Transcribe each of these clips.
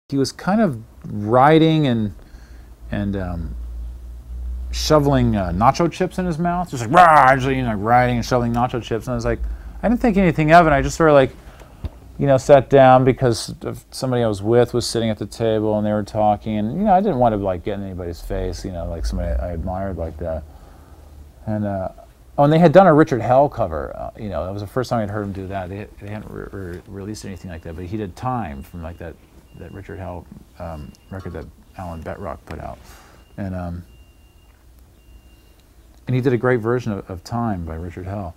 he was kind of riding and shoveling nacho chips in his mouth, just like rah, actually, riding and shoveling nacho chips. And I was like, I didn't think anything of it. I just sort of like, sat down because somebody I was with was sitting at the table and they were talking, and I didn't want to like get in anybody's face, like somebody I admired like that. And and they had done a Richard Hell cover. That was the first time I'd heard him do that. They hadn't released anything like that, but he did "Time" from like that Richard Hell record that Alan Betrock put out, and he did a great version of "Time" by Richard Hell.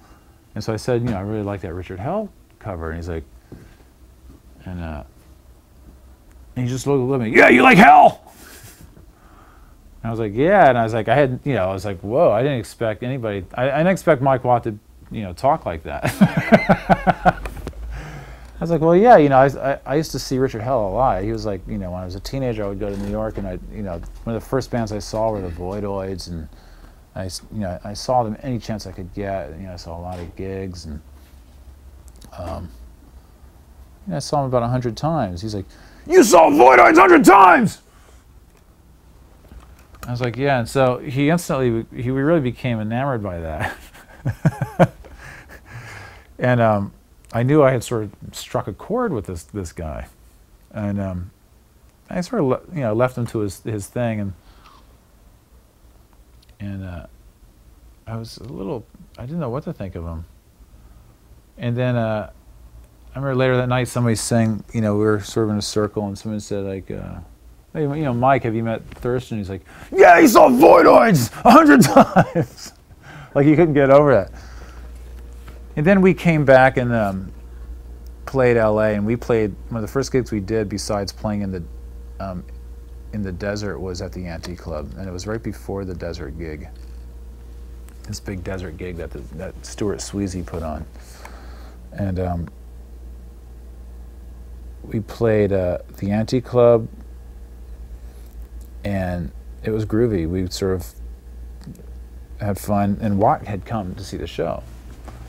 And so I said, I really like that Richard Hell cover, and he's like, and he just looked at me, yeah, you like Hell? And I was like, yeah, and I was like, I was like, whoa, I didn't expect anybody, I didn't expect Mike Watt to, talk like that. I was like, well, yeah, I used to see Richard Hell a lot. He was like, when I was a teenager, I would go to New York, and one of the first bands I saw were the Voidoids, and I saw them any chance I could get. I saw a lot of gigs, and I saw him about 100 times. He's like, you saw Voidoids 100 times! I was like, yeah, and so he really became enamored by that. And I knew I had sort of struck a chord with this guy, and I sort of left him to his thing, and I was I didn't know what to think of him. And then I remember later that night somebody sang, we were sort of in a circle, and someone said like, hey, Mike, have you met Thurston? He's like, yeah, he saw Voidoids 100 times. Like he couldn't get over that. And then we came back and played L.A., and we played, one of the first gigs we did besides playing in the desert was at the Ante Club, and it was right before the desert gig. This big desert gig that Stuart Sweezy put on. And we played the Ante Club, and it was groovy. We sort of had fun, and Watt had come to see the show.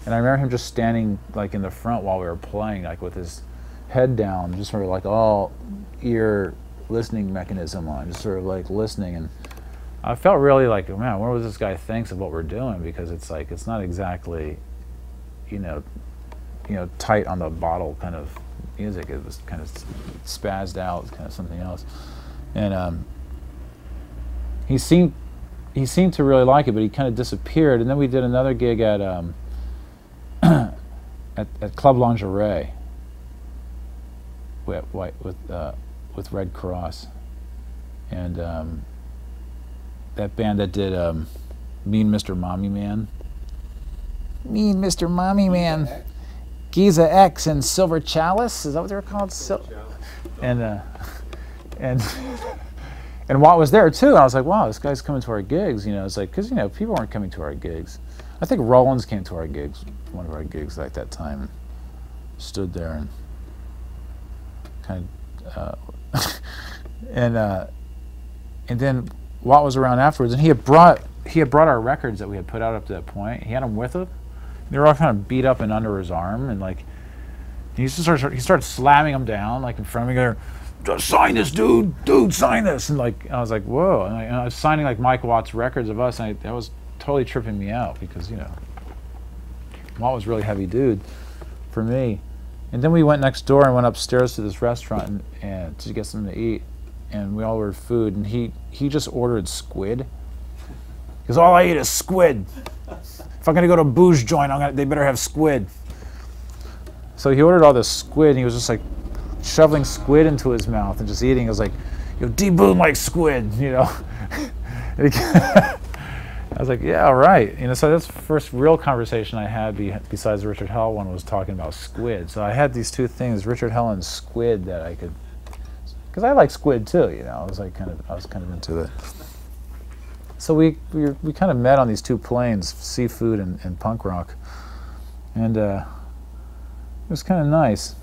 And I remember him just standing like in the front while we were playing, like with his head down, just sort of like all ear listening mechanism on, just sort of like listening. And I felt really like, man, I wonder what this guy thinks of what we're doing, because it's like, it's not exactly, tight on the bottle kind of music. It was kind of spazzed out, kind of something else. And he seemed to really like it, but he kind of disappeared. And then we did another gig at at Club Lingerie with Red Cross, and that band that did Mean Mr. Mommy Man. Mean Mr. Mommy Man. Giza X and Silver Chalice, is that what they were called? And Watt was there too, and I was like, wow, this guy's coming to our gigs. It's like, because people weren't coming to our gigs. I think Rollins came to our gigs, one of our gigs like that time, and stood there and kind of and then Watt was around afterwards, and he had brought our records that we had put out up to that point. He had them with him. They were all kind of beat up and under his arm, and like he started slamming them down like in front of me, going, "Just sign this, dude, sign this!" And like I was like, whoa! And I was signing like Mike Watt's records of us, and that was totally tripping me out, because Watt was a really heavy dude for me. And then we went next door and went upstairs to this restaurant and to get something to eat, and we all ordered food, and he just ordered squid, because all I eat is squid. If I'm gonna go to a booze joint, they better have squid. So he ordered all this squid, and he was just like shoveling squid into his mouth and just eating. It was like, D-Boon likes squid, I was like, yeah, all right. So that's the first real conversation I had besides the Richard Hell one, was talking about squid. So I had these two things, Richard Hell and squid, that I could, because I like squid too, I was kind of into it. So we kind of met on these two planes, seafood and punk rock, and it was kind of nice.